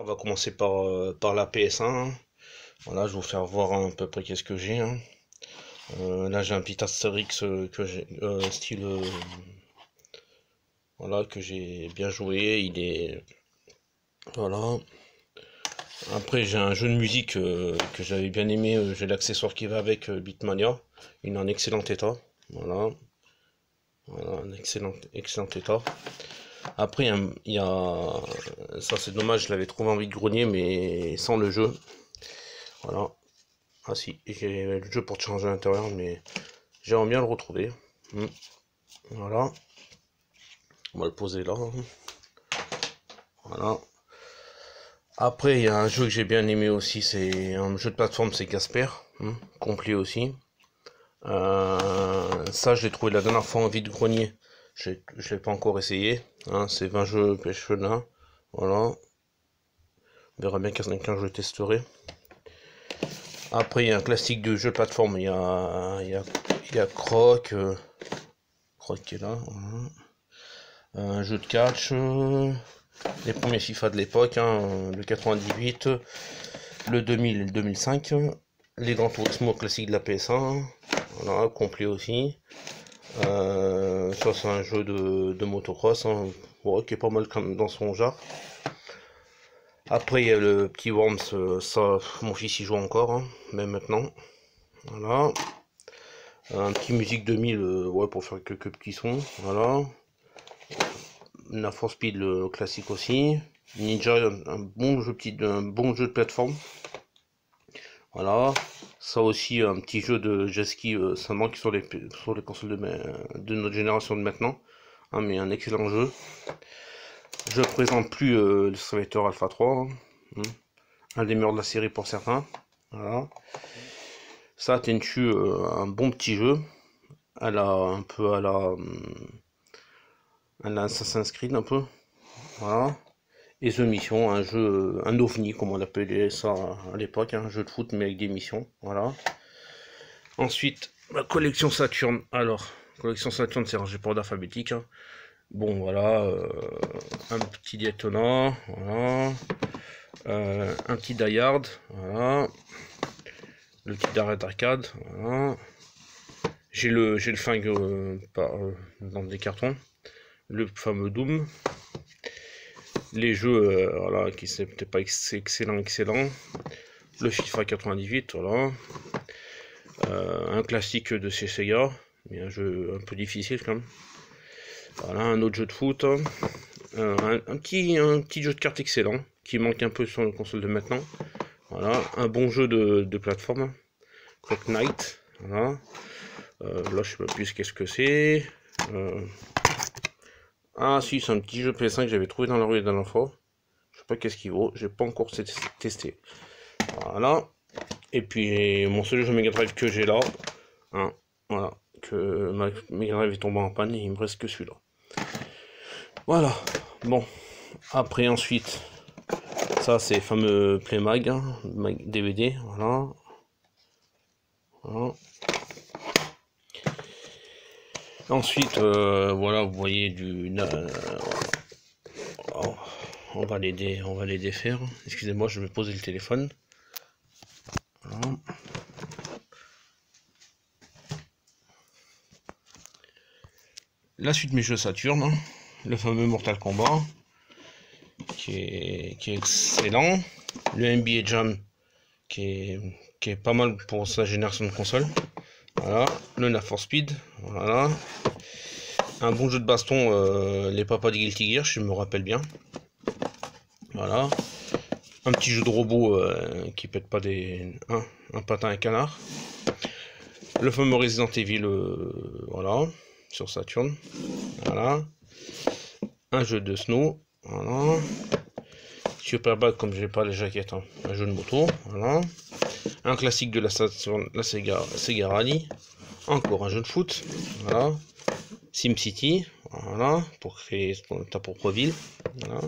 On va commencer par la PS1. Voilà, je vais vous faire voir à peu près qu'est-ce que j'ai, hein. Là, j'ai un petit Astérix que j'ai style voilà, que j'ai bien joué. Il est voilà. Après, j'ai un jeu de musique que j'avais bien aimé. J'ai l'accessoire qui va avec, Beatmania. Il est en excellent état. Voilà, voilà, un excellent état. Après, il y a ça, c'est dommage. Je l'avais trouvé en vide-grenier, mais sans le jeu. Voilà. Ah si, j'ai le jeu pour changer l'intérieur, mais j'aimerais bien le retrouver. Voilà, on va le poser là. Voilà. Après, il y a un jeu que j'ai bien aimé aussi, c'est un jeu de plateforme, c'est Casper, complet aussi. Ça, je l'ai trouvé la dernière fois en vide-grenier. Je l'ai pas encore essayé. C'est 20 jeux pêche-là. Voilà. On verra bien quand je le testerai. Après, il y a un classique de jeu de plateforme. Il y a Croc. Croc qui est là. Voilà. Un jeu de catch. Les premiers FIFA de l'époque, le 98, le 2000 et le 2005, les Gran Turismo classiques de la PS1, voilà, complet aussi. Ça c'est un jeu de motocross, ouais, qui est pas mal dans son genre. Après il y a le petit Worms, ça mon fils y joue encore, même maintenant. Voilà. Un petit musique 2000, ouais, pour faire quelques petits sons, voilà. La For Speed, le classique aussi. Ninja, un bon jeu de plateforme. Voilà. Ça aussi, un petit jeu de jet ski, ça manque sur les consoles de notre génération de maintenant. Mais un excellent jeu. Je présente plus le Street Fighter Alpha 3. Un des meilleurs de la série pour certains. Voilà. Ça, Tenchu, un bon petit jeu. Elle a un peu à la Assassin's Creed un peu. Voilà. Et The Mission, un jeu, un ovni, comme on appelait ça à l'époque, un jeu de foot mais avec des missions, voilà. Ensuite, ma collection Saturn. Alors, collection Saturn, c'est rangé par ordre alphabétique. Bon, voilà, un petit Daytona, voilà. Un petit Die Hard, voilà. Le petit d'arcade, voilà. J'ai le flingue dans des cartons. Le fameux Doom. Les jeux, voilà, qui n'étaient pas excellent. Le FIFA 98, voilà. Un classique de chez Sega, mais un jeu un peu difficile quand même. Voilà, un autre jeu de foot. Un petit jeu de cartes excellent, qui manque un peu sur la console de maintenant. Voilà, un bon jeu de plateforme. Clock Knight, voilà. Là, je sais pas plus qu'est-ce que c'est. Ah si, c'est un petit jeu PS5 que j'avais trouvé dans la rue la dernière fois. Je sais pas qu'est-ce qu'il vaut, j'ai pas encore testé. Voilà. Et puis mon seul jeu Mega Drive que j'ai là, voilà, que ma Mega Drive est tombée en panne et il me reste que celui-là. Voilà. Bon. Après ensuite, ça c'est fameux Playmag, DVD, voilà. Voilà. Ensuite, voilà, vous voyez oh, on va les défaire. Excusez-moi, je vais poser le téléphone. Voilà. La suite mes jeux Saturn, le fameux Mortal Kombat, qui est excellent. Le NBA Jam, qui est pas mal pour sa génération de console. Voilà. Le Need for Speed, voilà. Un bon jeu de baston, les papas de Guilty Gear, je me rappelle bien. Voilà. Un petit jeu de robot qui pète pas un patin à un canard. Le fameux Resident Evil, voilà, sur Saturn. Voilà. Un jeu de snow, voilà. Superbad, comme j'ai pas les jaquettes, un jeu de moto, voilà. Un classique de la Saturn, la Sega Rally. Encore un jeu de foot, voilà. SimCity, voilà, pour créer ta propre ville, voilà.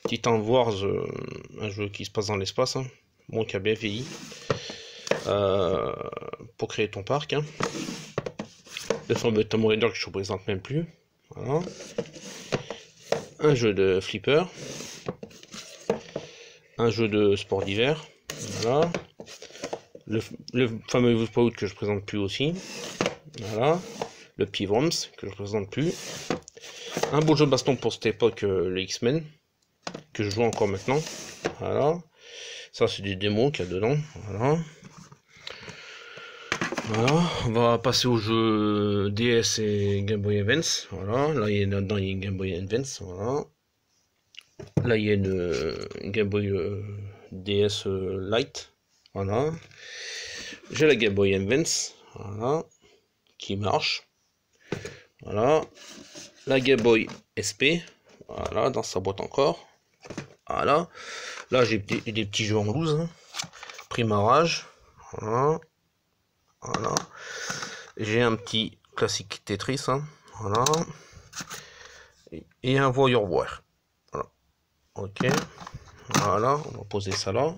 Titan Wars, un jeu qui se passe dans l'espace, bon, qui a bien vieilli, pour créer ton parc, Le fameux Tomb Raider que je ne représente même plus, voilà. Un jeu de flipper, un jeu de sport d'hiver. Voilà. Le fameux Evo que je présente plus aussi. Voilà. Le petit Worms que je présente plus. Un beau jeu de baston pour cette époque, le X-Men, que je joue encore maintenant. Voilà. Ça, c'est des démos qu'il y a dedans. Voilà. Voilà. On va passer au jeu DS et Game Boy Advance. Voilà. Là, là-dedans, il y a une Game Boy Advance. Voilà. Là, il y a une Game Boy DS Lite. Voilà. J'ai la Game Boy Advance. Voilà. Qui marche. Voilà. La Game Boy SP. Voilà. Dans sa boîte encore. Voilà. Là, j'ai des petits jeux en loose. Hein. Primarage. Voilà. Voilà. J'ai un petit classique Tetris. Hein. Voilà. Et un WarioWare. Voilà. Ok. Voilà. On va poser ça là.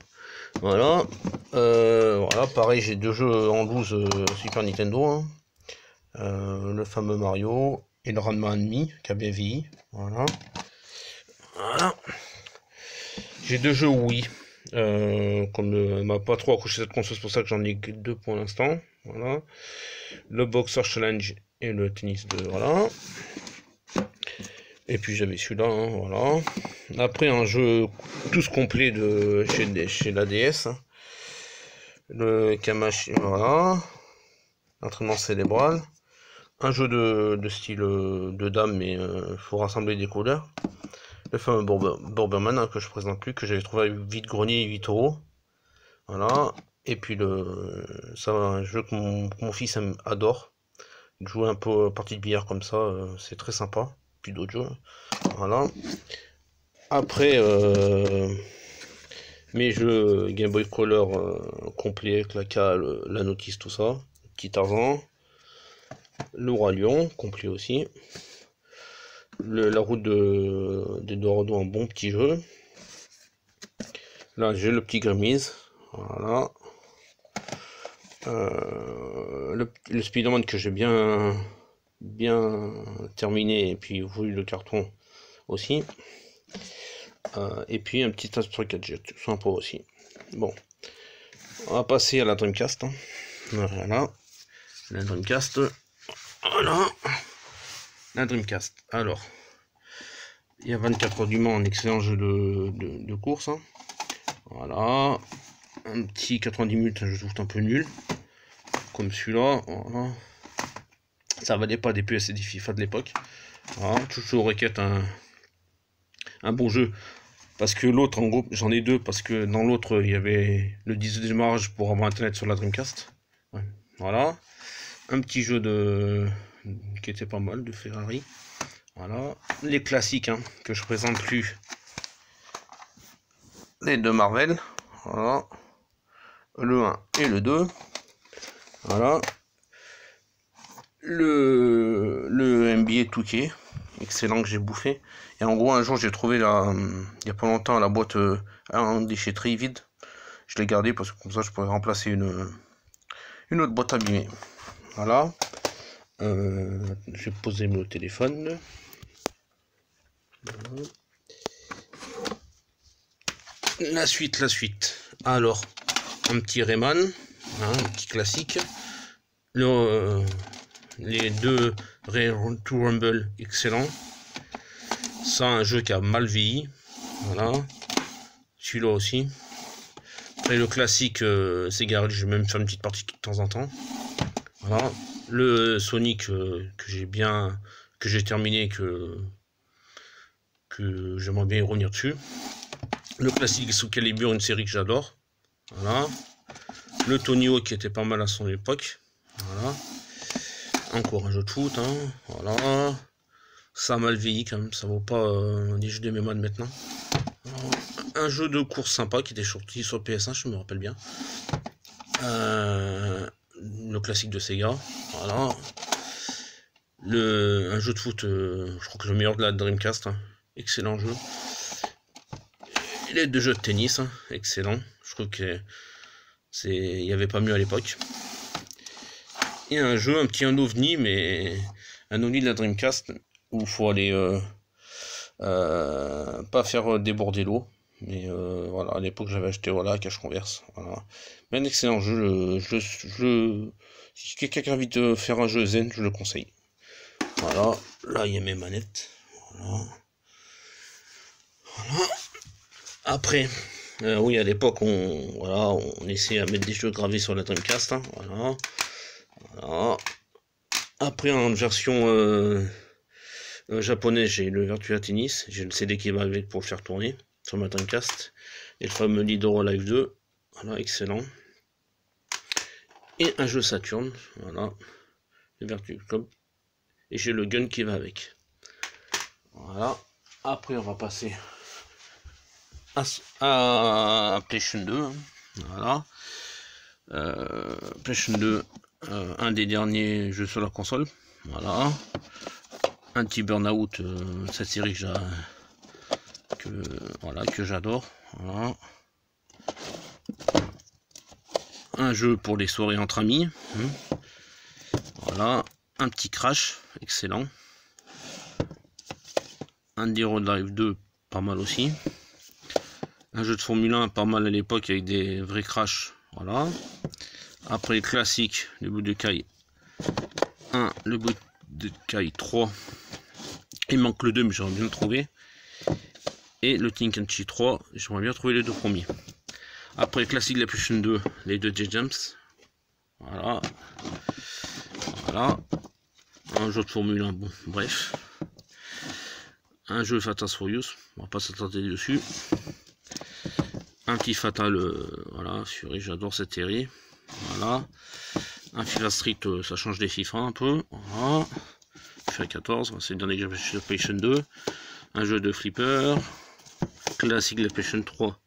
Voilà. Voilà. Pareil, j'ai deux jeux en loose Super Nintendo. Hein. Le fameux Mario et le Ranma Mi qui a bien vieilli. Voilà. Voilà. J'ai deux jeux Wii. Comme elle m'a pas trop accroché cette console, c'est pour ça que j'en ai que deux pour l'instant. Voilà. Le Boxer Challenge et le tennis de. Voilà. Et puis j'avais celui-là. Hein, voilà. Après, un jeu tous complet de chez la DS. Hein. Le Kamashi. Voilà. Entraînement cérébral. Un jeu de style de dame, mais il faut rassembler des couleurs. Le fameux Borberman hein, que je présente plus, que j'avais trouvé à vide-grenier 8 €. Voilà. Et puis ça, un jeu que mon fils adore. Jouer un peu partie de billard comme ça, c'est très sympa. Puis d'autres jeux. Voilà. Après, mes jeux Game Boy Color complet avec la cale, la notice, tout ça. Petit Tarzan. Le Roi Lion, complet aussi. La route des Dorado, un bon petit jeu. Là, j'ai le petit Grimmins. Voilà. Le Spider-Man que j'ai bien terminé. Et puis, voulu le carton aussi. Et puis, un petit Astro Gadget. Sympa aussi. Bon. On va passer à la Dreamcast. Hein. Voilà. La Dreamcast. Voilà. La Dreamcast. Alors. Il y a 24 heures du Mans, un excellent jeu de course. Hein. Voilà. Un petit 90 minutes, je trouve un peu nul. Comme celui-là. Voilà. Ça valait pas des PS et des FIFA de l'époque. Voilà. Toujours requête un bon jeu. Parce que l'autre, en gros, j'en ai deux. Parce que dans l'autre, il y avait le disque de démarrage pour avoir internet sur la Dreamcast. Ouais. Voilà. Un petit jeu qui était pas mal de Ferrari. Voilà, les classiques hein, que je présente plus. Les deux Marvel, voilà. Le 1 et le 2. Voilà. Le NBA 2K, excellent que j'ai bouffé. Et en gros, un jour, j'ai trouvé il y a pas longtemps la boîte en déchetterie vide. Je l'ai gardé parce que comme ça, je pourrais remplacer une autre boîte abîmée. Voilà. Je vais poser mon téléphone. La suite. Alors, un petit Rayman, hein, un petit classique. Les deux Rare to Rumble, excellent. Ça, un jeu qui a mal vieilli. Voilà. Celui-là aussi. Après, le classique Sega, je vais même faire une petite partie de temps en temps. Voilà. Le Sonic que j'ai terminé, que j'aimerais bien y revenir dessus. Le classique Soul Calibur, une série que j'adore. Voilà. Le Tony Hawk qui était pas mal à son époque. Voilà. Encore un jeu de foot. Hein. Voilà. Ça a mal vieilli quand même. Ça vaut pas des jeux de mémoire de maintenant. Voilà. Un jeu de course sympa qui était sorti sur PS1, je me rappelle bien. Le classique de Sega. Voilà. Un jeu de foot, je crois que le meilleur de la Dreamcast. Hein. Excellent jeu. Les deux jeux de tennis, hein, excellent. Je trouve que il n'y avait pas mieux à l'époque. Et un jeu, un ovni, mais un ovni de la Dreamcast où il faut aller pas faire déborder l'eau. Mais voilà, à l'époque j'avais acheté voilà Cash Converse. Voilà. Mais un excellent jeu. Si quelqu'un a envie de faire un jeu zen, je le conseille. Voilà, là il y a mes manettes. Voilà. Voilà. Après, oui, à l'époque on essayait à mettre des jeux gravés sur la Dreamcast. Hein, voilà. Voilà. Après en version japonaise, j'ai le Virtua Tennis, j'ai le CD qui va avec pour le faire tourner sur ma Dreamcast. Et le fameux Lidoro Live 2. Voilà, excellent. Et un jeu Saturn, voilà, le Virtua Cop. Et j'ai le gun qui va avec. Voilà. Après on va passer à PlayStation 2. Hein. Voilà. PlayStation 2, un des derniers jeux sur la console. Voilà. Un petit Burnout, cette série que j'adore. Voilà. Un jeu pour les soirées entre amis. Voilà. Un petit Crash, excellent. Un Road Live 2, pas mal aussi. Un jeu de Formule 1, pas mal à l'époque avec des vrais crashs. Voilà. Après le classique, le Budokai 1, le Budokai 3. Il manque le 2, mais j'aurais bien le trouvé. Et le Tenkaichi 3, j'aimerais bien trouver les deux premiers. Après le classique de la PlayStation 2, les deux J-Jumps. Voilà. Voilà. Un jeu de Formule 1, bon, bref. Un jeu Fatal Furious, on va pas s'attarder dessus. Un petit Fatal, voilà, Fury, j'adore cette série. Voilà. Un FIFA Street, ça change des FIFA un peu. Voilà. FIFA 14, c'est le dernier que j'ai acheté sur PlayStation 2. Un jeu de flipper. Classique de la PlayStation 3.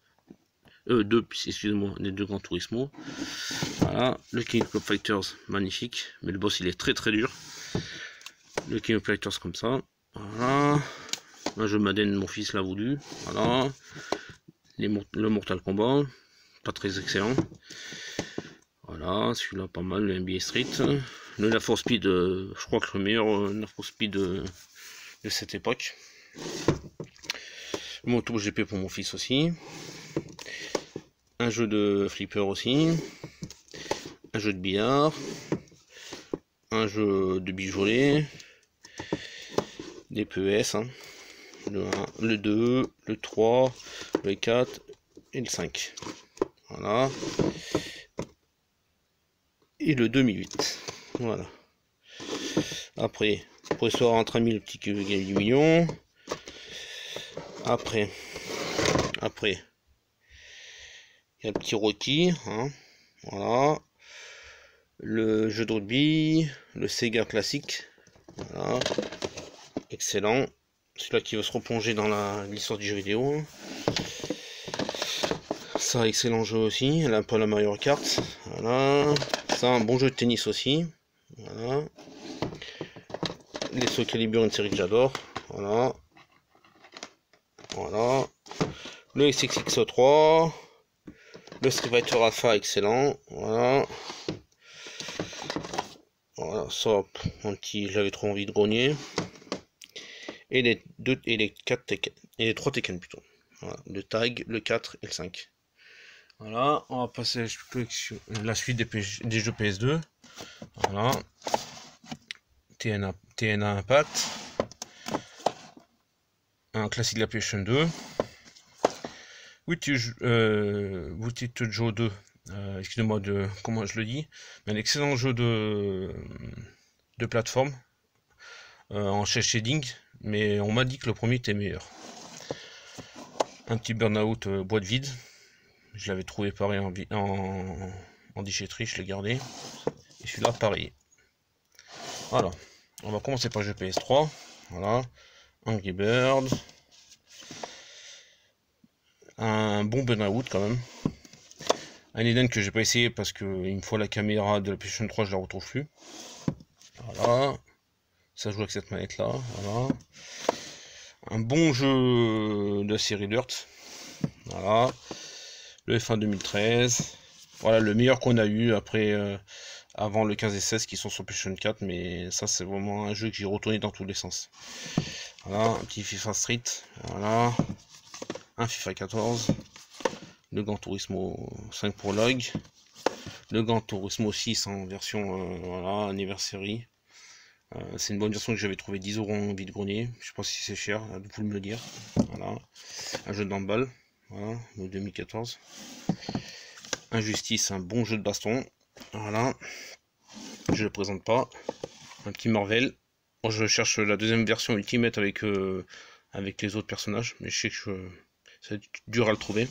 2, excusez-moi, les deux Gran Turismo. Voilà. Le King of Fighters, magnifique. Mais le boss, il est très très dur. Le King of Fighters comme ça. Voilà. Un jeu Madden, mon fils l'a voulu. Voilà. Le Mortal Kombat. Pas très excellent. Voilà, celui-là pas mal, le NBA Street. Le Need for Speed, je crois que le meilleur Need for Speed de cette époque. Le MotoGP pour mon fils aussi. Un jeu de flipper aussi. Un jeu de billard. Un jeu de bijoulet. Des PES. Hein. Le 1, le 2, le 3, le 4 et le 5. Voilà. Et le 2008. Voilà. Après, pour histoire entre amis, le petit qui gagne du million. Après, il y a le petit Rocky. Hein. Voilà. Le jeu de rugby. Le Sega classique. Voilà. Excellent. Celui-là qui veut se replonger dans l'histoire du jeu vidéo. Ça, excellent jeu aussi. Elle a un peu la Mario Kart. Voilà. Ça, un bon jeu de tennis aussi. Voilà. Les Soul Calibur, une série que j'adore. Voilà. Voilà. Le XXXO3. Le Street Fighter Alpha, excellent. Voilà. Voilà, ça, un petit, j'avais trop envie de grogner. Et les 2 et les 4 Tekken. Et les 3 Tekken plutôt. Voilà. Le Tag, le 4 et le 5. Voilà, on va passer à la suite des jeux PS2. Voilà. TNA Impact. Un classique de la PlayStation 2. Wooty Joe 2. Excusez-moi de comment je le dis. Mais un excellent jeu de plateforme. En shell shading. Mais on m'a dit que le premier était meilleur. Un petit Burnout boîte vide. Je l'avais trouvé pareil en déchetterie, je l'ai gardé. Et celui-là, pareil. Voilà. On va commencer par le jeu PS3. Voilà. Angry Bird. Un bon Burnout quand même. Un Eden que j'ai pas essayé parce que une fois la caméra de la PlayStation 3, je la retrouve plus. Voilà. Ça joue avec cette manette là. Voilà. Un bon jeu de la série Dirt. Voilà. Le F1 2013. Voilà le meilleur qu'on a eu après avant le 15 et 16 qui sont sur PlayStation 4, mais ça c'est vraiment un jeu que j'ai retourné dans tous les sens. Voilà, un petit FIFA Street. Voilà. un FIFA 14, le Gran Turismo 5 Prologue, le Gran Turismo 6 en version voilà, anniversary. C'est une bonne version que j'avais trouvé 10 € en vide-grenier. Je sais pas si c'est cher, vous pouvez me le dire. Voilà. Un jeu d'handball, voilà, le 2014. Injustice, un bon jeu de baston. Voilà. Je le présente pas. Un petit Marvel. Moi, je cherche la deuxième version Ultimate avec, avec les autres personnages, mais je sais que ça va être dur à le trouver.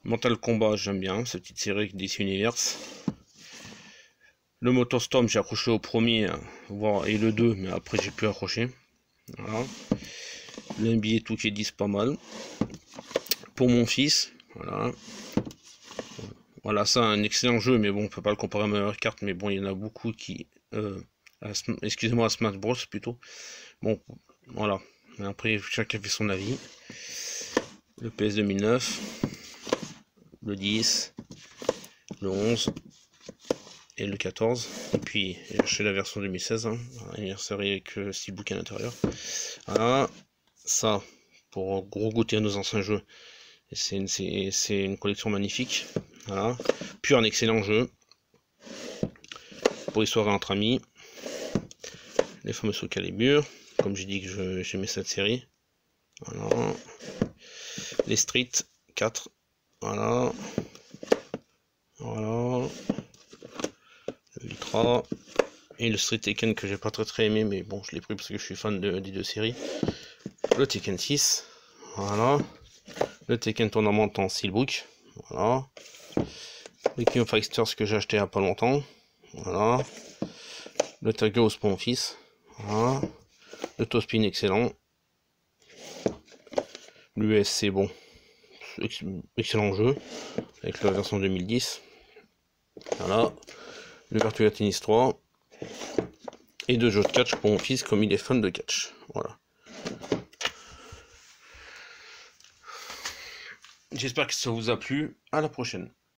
Mortal Kombat, j'aime bien, cette petite série DC Universe. Le Motostorm, j'ai accroché au premier et le 2, mais après j'ai pu accrocher. Voilà. Le NBA 2K10, pas mal. Pour mon fils, voilà. Voilà, ça, un excellent jeu, mais bon, on peut pas le comparer à Mario Kart, mais bon, il y en a beaucoup qui... excusez-moi, à Smash Bros plutôt. Bon, voilà. Après, chacun fait son avis. Le PS 2009, le 10, le 11 et le 14. Et puis, j'ai acheté la version 2016, hein, anniversaire avec steelbook à l'intérieur. Voilà, ça, pour gros goûter à nos anciens jeux. C'est une collection magnifique. Voilà. Puis un excellent jeu pour les soirées entre amis. Les fameux Soul Calibur, comme j'ai dit que j'aimais cette série. Voilà. Les Street 4. Voilà. Voilà. L'Ultra. Et le Street Tekken que j'ai pas très aimé, mais bon, je l'ai pris parce que je suis fan des deux séries. Le Tekken 6. Voilà. Le Tekken Tournament en Steelbook. Voilà. Le King of Fighters que j'ai acheté il n'y a pas longtemps. Voilà. Le Tagos pour mon fils. Voilà. Le Tospin excellent. L'USC bon. Excellent jeu. Avec la version 2010. Voilà. Le Virtua Tennis 3. Et 2 jeux de catch pour mon fils comme il est fan de catch. Voilà. J'espère que ça vous a plu. À la prochaine.